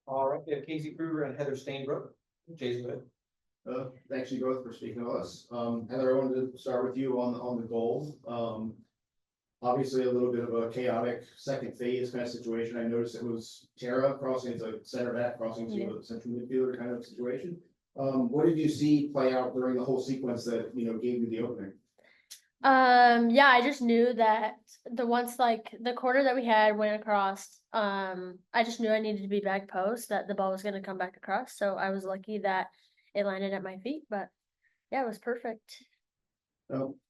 All right, we have Casey Krueger and Heather Stainbrook. Jason, go ahead. Thanks you both for speaking to us. Heather, I wanted to start with you on the goal. Obviously a little bit of a chaotic second phase kind of situation. I noticed it was Tara crossing as a center back, crossing to a central midfielder kind of situation. What did you see play out during the whole sequence that, gave you the opening? Yeah, I just knew that once the corner that we had went across, I just knew I needed to be back post, that the ball was gonna come back across. So I was lucky that it landed at my feet, but yeah, it was perfect.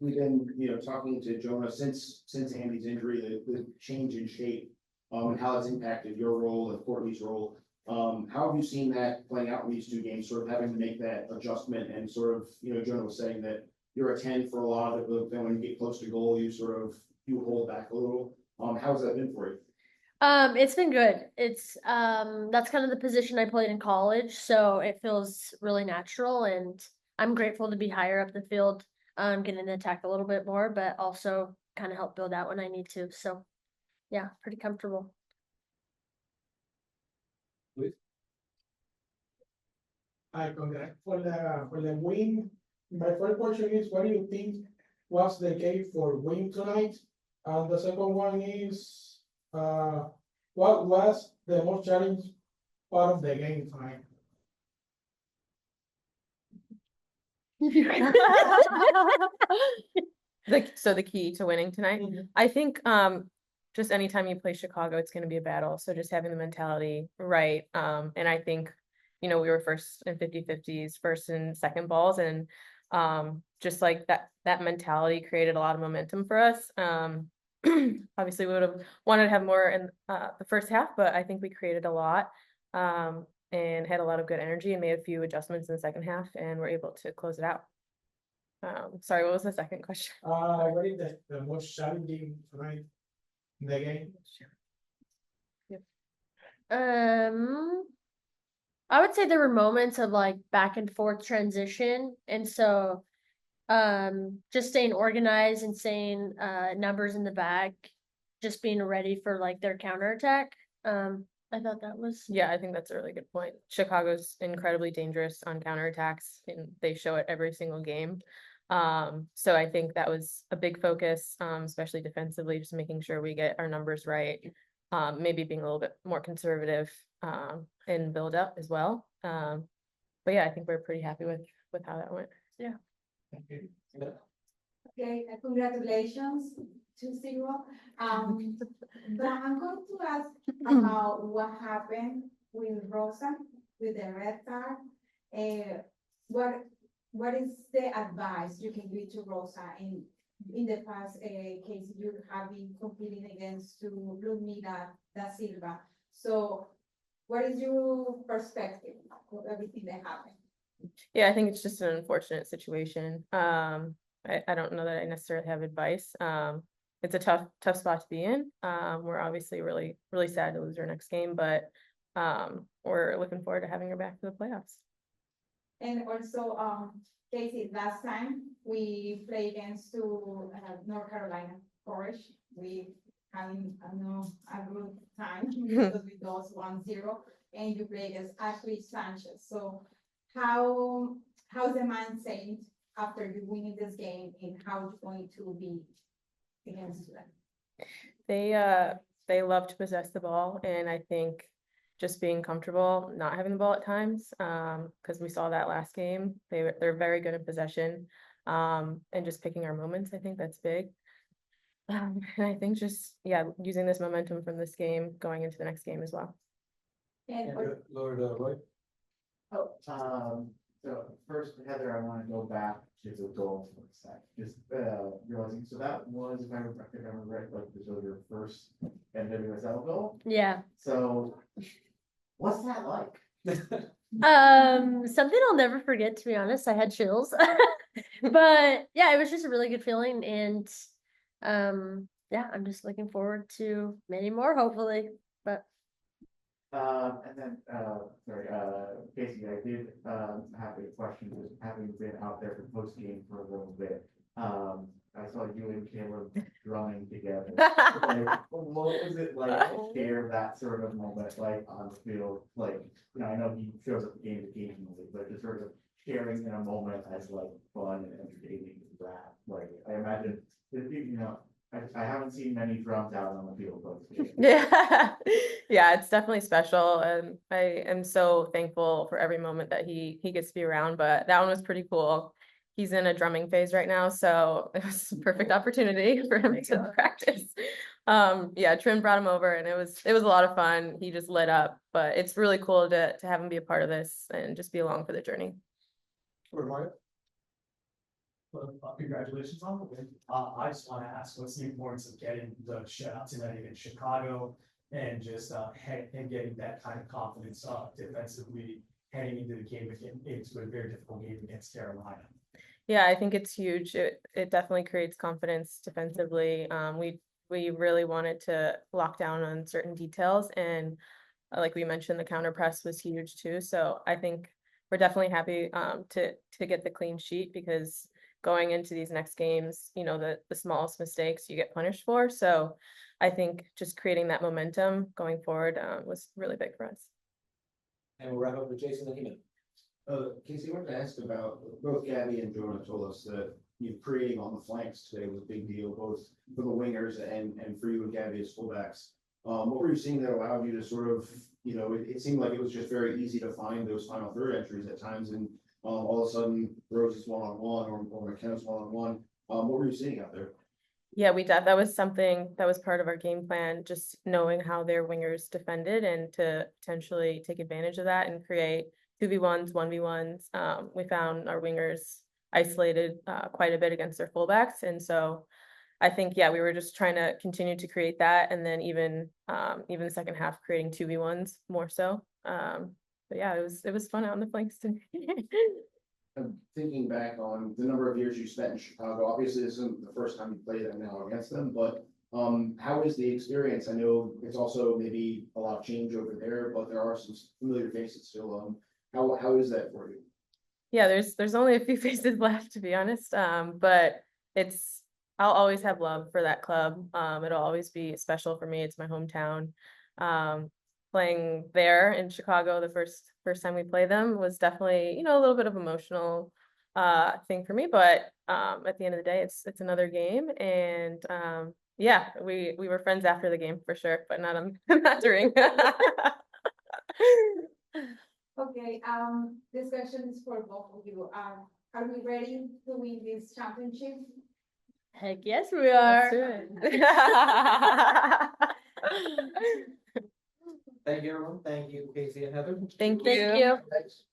We've been, talking to Jonah since Andy's injury, the change in shape, and how it's impacted your role and Courtney's role. How have you seen that playing out in these two games, sort of having to make that adjustment and sort of, Jonah was saying that you're a 10 for a lot of it, but then when you get close to goal, you hold back a little. How's that been for you? It's been good. It's that's kind of the position I played in college, so it feels really natural, and I'm grateful to be higher up the field, getting to attack a little bit more, but also kind of help build out when I need to. So yeah, pretty comfortable. Please. Hi, congrats for the win. My first question is, what do you think was the case for win tonight? And the second one is, what was the most challenging part of the game tonight? So the key to winning tonight, I think just anytime you play Chicago, it's going to be a battle. So just having the mentality right. And I think, we were first in 50-50s, first and second balls, and just like that mentality created a lot of momentum for us. Obviously we would have wanted to have more in the first half, but I think we created a lot and had a lot of good energy and made a few adjustments in the second half, and were able to close it out. Sorry, what was the second question? What is the most challenging tonight in the game? I would say there were moments of back and forth transition, and so just staying organized and saying numbers in the back, just being ready for their counterattack. I thought that was I think that's a really good point. Chicago's incredibly dangerous on counterattacks, and they show it every single game. So I think that was a big focus, especially defensively, just making sure we get our numbers right. Maybe being a little bit more conservative in build up as well. But yeah, I think we're pretty happy with how that went. Yeah. Okay, congratulations, 2-0. But I'm going to ask about what happened with Rosa with the red card. What is the advice you can give to Rosa in the past case you have been competing against to Ludmila da Silva? So what is your perspective of everything that happened? Yeah, I think it's just an unfortunate situation. I don't know that I necessarily have advice. It's a tough spot to be in. We're obviously really, really sad to lose our next game, but we're looking forward to having her back for the playoffs. And also, Casey, last time we played against North Carolina Forest, we having a good time because we lost 1-0, and you played against Ashley Sanchez. So how's the mindset after you winning this game, and how it's going to be against them? They love to possess the ball, and I think just being comfortable not having the ball at times, because we saw that last game. They're very good at possession, and just picking our moments. I think that's big. And I think just using this momentum from this game going into the next game as well. And Lord Roy. So first, Heather, I want to go back to the goal for a sec. Just realizing, so that was, if I remember right, this was your first NWSL goal. Yeah. So what's that like? Something I'll never forget, to be honest. I had chills. But yeah, it was just a really good feeling, and I'm just looking forward to many more, hopefully. But and then sorry, Casey, I did have a question, just having been out there for post game for a little bit. I saw you and Caleb drumming together. Like, what was it like to share that sort of moment, like on the field? Like, you know, I know he shows up at games occasionally, but just sort of sharing in a moment as like fun and entertaining as that. Like, I imagine, if you know, I haven't seen many drums out on the field, but. Yeah, yeah, it's definitely special, and I am so thankful for every moment that he gets to be around. But that one was pretty cool. He's in a drumming phase right now, so it was a perfect opportunity for him to practice. Yeah, Trin brought him over, and it was a lot of fun. He just lit up, but it's really cool to have him be a part of this and just be along for the journey. Mario? Well, congratulations on the win. I just want to ask, what's the importance of getting the shutout tonight against Chicago and just and getting that kind of confidence defensively heading into the game into a very difficult game against Carolina? Yeah, I think it's huge. It definitely creates confidence defensively. We really wanted to lock down on certain details, and like we mentioned, the counter press was huge too. So I think we're definitely happy to get the clean sheet, because going into these next games, you know, the smallest mistakes you get punished for. So I think just creating that momentum going forward was really big for us. And we'll wrap up with Jason Lehman. Casey, I wanted to ask about, both Gabby and Jonah told us that creating on the flanks today was a big deal, both for the wingers and for you and Gabby as fullbacks. What were you seeing that allowed you to sort of, you know, it seemed like it was just very easy to find those final third entries at times, and all of a sudden Rose is one-on-one or McKenna's one-on-one. What were you seeing out there? Yeah, that was something that was part of our game plan, just knowing how their wingers defended and to potentially take advantage of that and create 2v1s, 1v1s. We found our wingers isolated quite a bit against their fullbacks. And so I think, yeah, we were just trying to continue to create that. And then even the second half, creating 2v1s more so. But yeah, it was fun out on the flanks today. I'm thinking back on the number of years you spent in Chicago. Obviously, this isn't the first time you played them now against them, but how is the experience? I know it's also maybe a lot of change over there, but there are some familiar faces still. How is that for you? Yeah, there's only a few faces left, to be honest. But I'll always have love for that club. It'll always be special for me. It's my hometown. Playing there in Chicago the first time we played them was definitely, you know, a little bit of emotional thing for me. But at the end of the day, it's another game, and yeah, we were friends after the game for sure, but not during. Okay, this question is for both of you. Are we ready to win this championship? Heck yes, we are. Let's do it. Thank you, everyone. Thank you, Casey and Heather. Thank Thank you. you. Thanks.